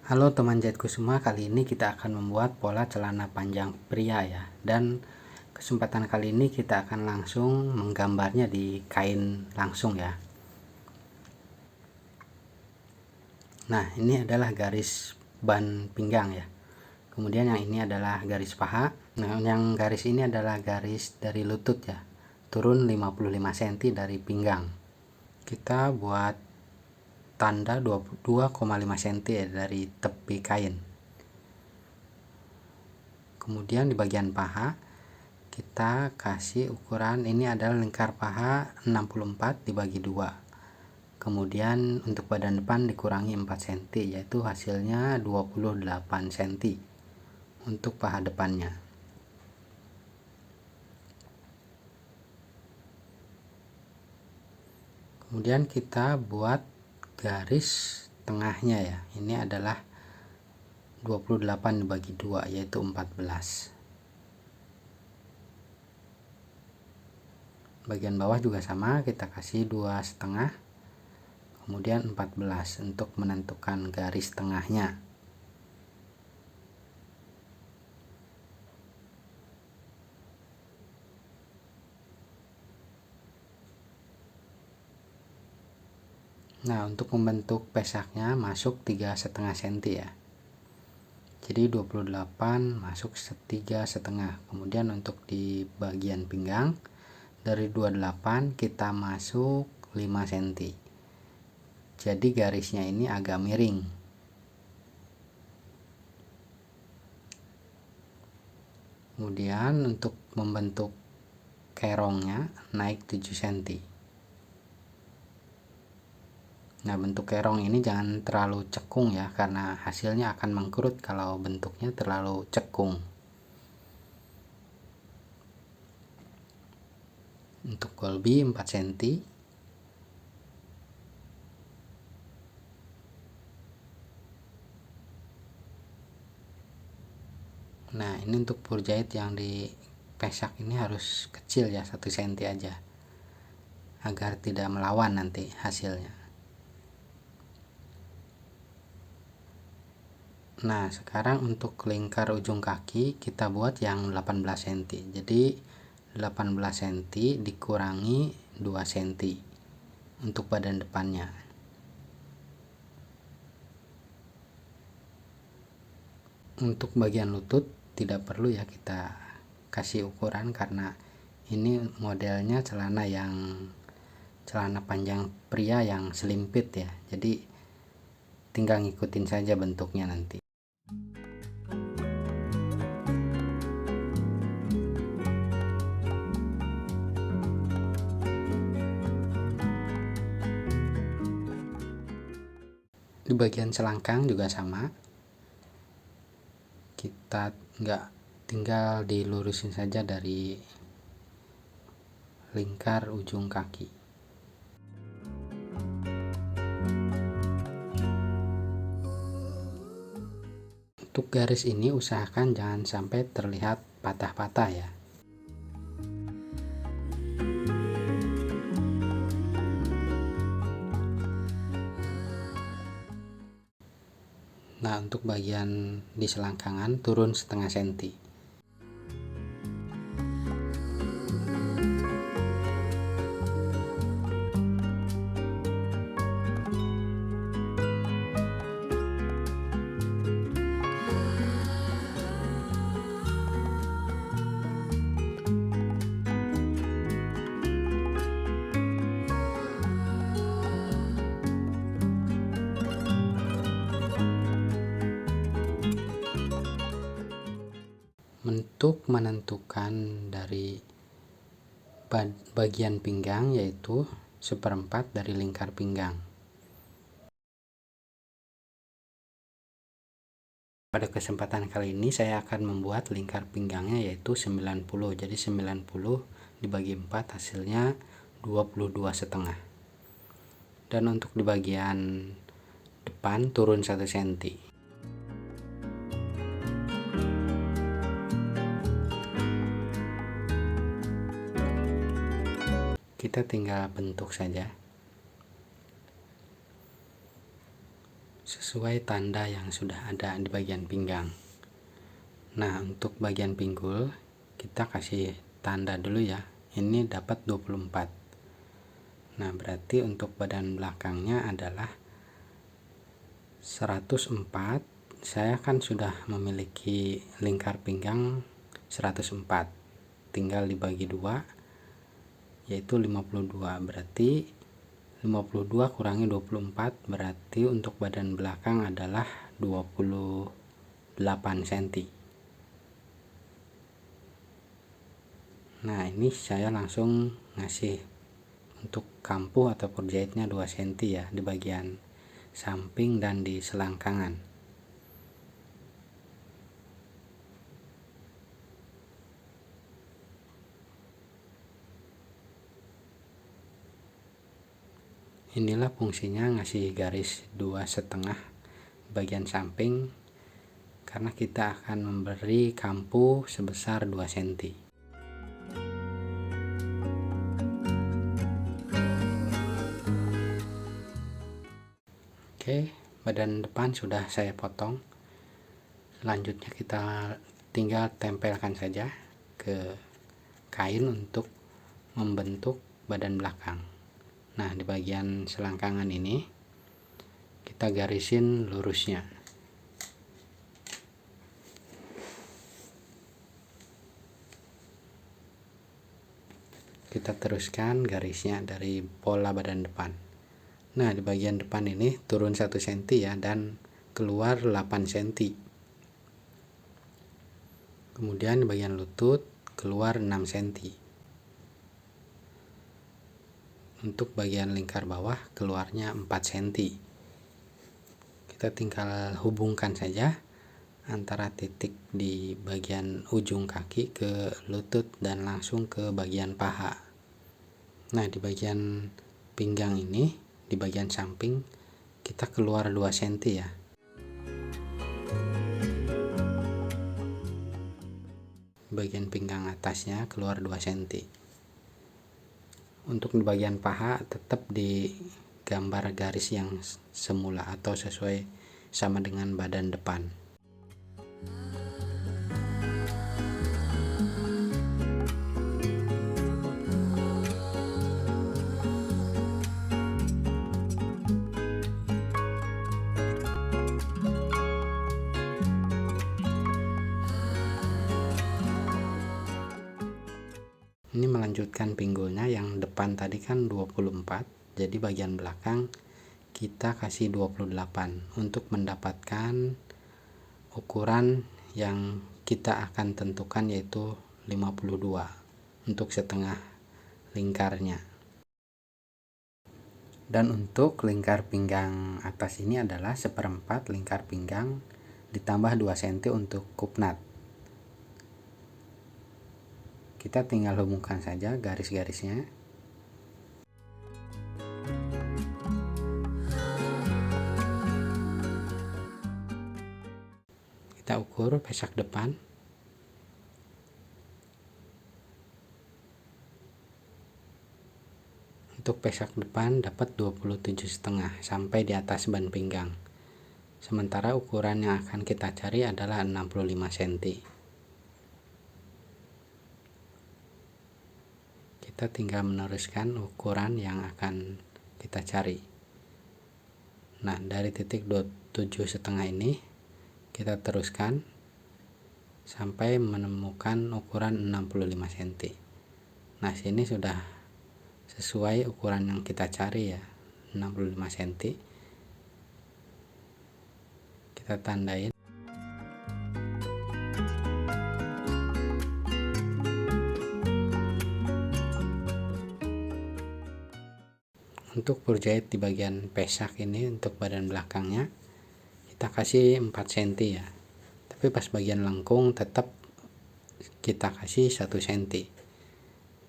Halo teman jahitku semua, kali ini kita akan membuat pola celana panjang pria ya. Dan kesempatan kali ini kita akan langsung menggambarnya di kain langsung ya. Nah, ini adalah garis ban pinggang ya. Kemudian yang ini adalah garis paha. Nah, yang garis ini adalah garis dari lutut ya. Turun 55 cm dari pinggang. Kita buat tanda 22,5 cm ya, dari tepi kain. Kemudian di bagian paha kita kasih ukuran, ini adalah lingkar paha 64 dibagi 2. Kemudian untuk badan depan dikurangi 4 cm, yaitu hasilnya 28 cm untuk paha depannya. Kemudian kita buat garis tengahnya ya. Ini adalah 28 dibagi 2, yaitu 14. Bagian bawah juga sama, kita kasih 2,5, kemudian 14 untuk menentukan garis tengahnya. Nah, untuk membentuk pesaknya masuk 3,5 cm ya. Jadi 28 masuk 3,5. Kemudian untuk di bagian pinggang dari 28 kita masuk 5 cm. Jadi garisnya ini agak miring. Kemudian untuk membentuk kerongnya naik 7 cm. Nah, bentuk kerong ini jangan terlalu cekung ya, karena hasilnya akan mengkerut kalau bentuknya terlalu cekung. Untuk golbi 4 cm. Nah, ini untuk purjait yang di pesak ini harus kecil ya, 1 cm aja, agar tidak melawan nanti hasilnya. Nah, sekarang untuk lingkar ujung kaki kita buat yang 18 cm. Jadi 18 cm dikurangi 2 cm untuk badan depannya. Untuk bagian lutut tidak perlu ya kita kasih ukuran, karena ini modelnya celana panjang pria yang selimpit ya. Jadi tinggal ngikutin saja bentuknya nanti. Di bagian selangkang juga sama, kita tinggal dilurusin saja dari lingkar ujung kaki. Untuk garis ini usahakan jangan sampai terlihat patah-patah ya. Nah, untuk bagian di selangkangan turun 0,5 cm. Untuk menentukan dari bagian pinggang, yaitu 1/4 dari lingkar pinggang. Pada kesempatan kali ini saya akan membuat lingkar pinggangnya yaitu 90. Jadi 90 dibagi 4 hasilnya 22,5. Dan untuk di bagian depan turun 1 cm. Kita tinggal bentuk saja sesuai tanda yang sudah ada di bagian pinggang. Nah, untuk bagian pinggul kita kasih tanda dulu ya. Ini dapat 24. Nah, berarti untuk badan belakangnya adalah 104. Saya kan sudah memiliki lingkar pinggang 104. Tinggal dibagi 2 yaitu 52. Berarti 52 kurangi 24 berarti untuk badan belakang adalah 28 cm. Nah, ini saya langsung ngasih untuk kampuh ataupun jahitnya 2 cm ya di bagian samping dan di selangkangan. Inilah fungsinya ngasih garis 2,5 bagian samping, karena kita akan memberi kampuh sebesar 2 cm. Oke, badan depan sudah saya potong. Selanjutnya kita tinggal tempelkan saja ke kain untuk membentuk badan belakang. Nah, di bagian selangkangan ini kita garisin lurusnya. Kita teruskan garisnya dari pola badan depan. Nah, di bagian depan ini turun 1 cm ya dan keluar 8 cm. Kemudian di bagian lutut keluar 6 cm. Untuk bagian lingkar bawah keluarnya 4 cm. Kita tinggal hubungkan saja antara titik di bagian ujung kaki ke lutut dan langsung ke bagian paha. Nah, di bagian pinggang ini, di bagian samping kita keluar 2 cm ya. Bagian pinggang atasnya keluar 2 cm. Untuk di bagian paha tetap di gambar garis yang semula atau sesuai sama dengan badan depan. Ini melanjutkan pinggulnya, yang depan tadi kan 24, jadi bagian belakang kita kasih 28 untuk mendapatkan ukuran yang kita akan tentukan, yaitu 52 untuk setengah lingkarnya. Dan untuk lingkar pinggang atas ini adalah 1/4 lingkar pinggang ditambah 2 cm untuk kupnat. Kita tinggal hubungkan saja garis-garisnya. Kita ukur pesak depan. Untuk pesak depan dapat 27,5 sampai di atas ban pinggang. Sementara ukuran yang akan kita cari adalah 65 cm. Kita tinggal meneruskan ukuran yang akan kita cari. Nah, dari titik 27,5 ini kita teruskan sampai menemukan ukuran 65 cm. Nah, sini sudah sesuai ukuran yang kita cari ya, 65 cm. Kita tandain. Untuk berjahit di bagian pesak ini untuk badan belakangnya kita kasih 4 cm ya, tapi pas bagian lengkung tetap kita kasih 1 cm,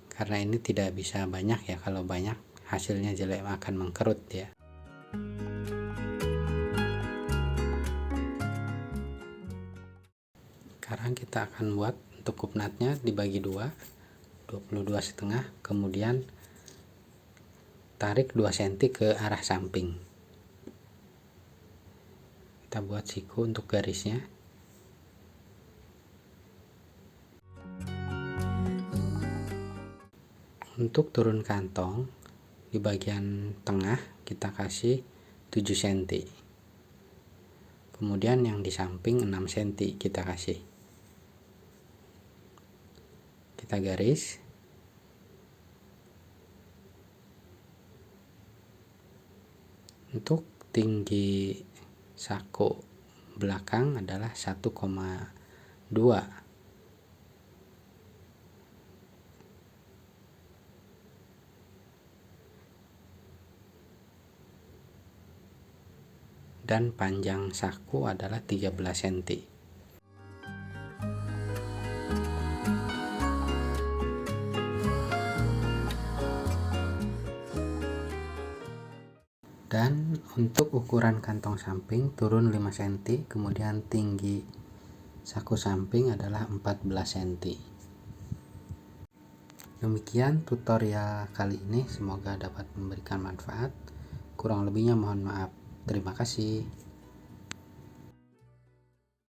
karena ini tidak bisa banyak ya, kalau banyak hasilnya jelek, akan mengkerut ya. Sekarang kita akan buat untuk kupnatnya dibagi 2, 22,5, kemudian tarik 2 cm ke arah samping. kita buat siku untuk garisnya. Untuk turun kantong di bagian tengah kita kasih 7 cm. Kemudian yang di samping 6 cm kita kasih. Kita garis. Untuk tinggi saku belakang adalah 1,2. Dan panjang saku adalah 13 cm. Dan untuk ukuran kantong samping turun 5 cm, kemudian tinggi saku samping adalah 14 cm. Demikian tutorial kali ini, semoga dapat memberikan manfaat. Kurang lebihnya mohon maaf. Terima kasih.